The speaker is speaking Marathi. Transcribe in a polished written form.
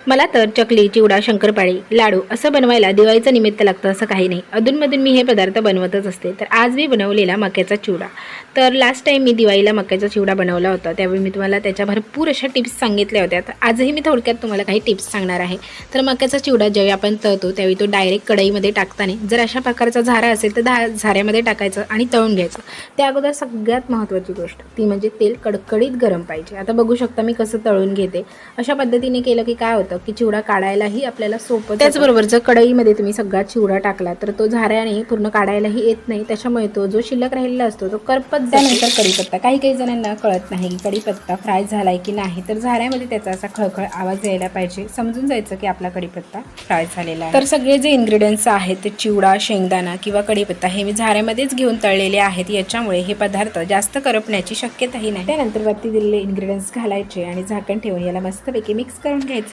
मला तर चकली, चिवडा, शंकरपाळी, लाडू असं बनवायला दिवाळीचं निमित्त लागतं असं काही नाही. अधूनमधून मी हे पदार्थ बनवतच असते. तर आज मी बनवलेला मक्याचा चिवडा. तर लास्ट टाईम मी दिवाळीला मक्याचा चिवडा बनवला होता. त्यावेळी मी तुम्हाला त्याच्या भरपूर अशा टिप्स सांगितल्या होत्या. तर आजही मी थोडक्यात तुम्हाला काही टिप्स सांगणार आहे. तर मक्याचा चिवडा ज्यावेळी आपण तळतो त्यावेळी तो डायरेक्ट कढईमध्ये टाकताना जर अशा प्रकारचा झारा असेल तर झाऱ्यामध्ये टाकायचं आणि तळून घ्यायचं. त्या अगोदर सगळ्यात महत्त्वाची गोष्ट ती म्हणजे तेल कडकडीत गरम पाहिजे. आता बघू शकता मी कसं तळून घेते. अशा पद्धतीने केलं की काय होतं की चिवडा काढायलाही आपल्याला सोपं. त्याचबरोबर जर कढईमध्ये तुम्ही सगळा चिवडा टाकला तर तो झाऱ्याने पूर्ण काढायलाही येत नाही. त्याच्यामुळे तो जो शिल्लक राहिलेला असतो तो करपत. त्यानंतर कढीपत्ता, काही जणांना कळत नाही की कढीपत्ता फ्राय झालाय की नाही. तर झाऱ्यामध्ये त्याचा असा खळखळ आवाज यायला पाहिजे, समजून जायचं की आपला कढीपत्ता फ्राय झालेला आहे. तर सगळे जे इन्ग्रेडियंट्स आहेत ते चिवडा, शेंगदाणा किंवा कढीपत्ता हे मी झाऱ्यामध्येच घेऊन तळलेले आहेत. याच्यामुळे हे पदार्थ जास्त करपण्याची शक्यताही नाही. त्यानंतर वरती दिलेले इन्ग्रेडियंट्स घालायचे आणि झाकण ठेवून याला मस्तपैकी मिक्स करून घ्यायचं.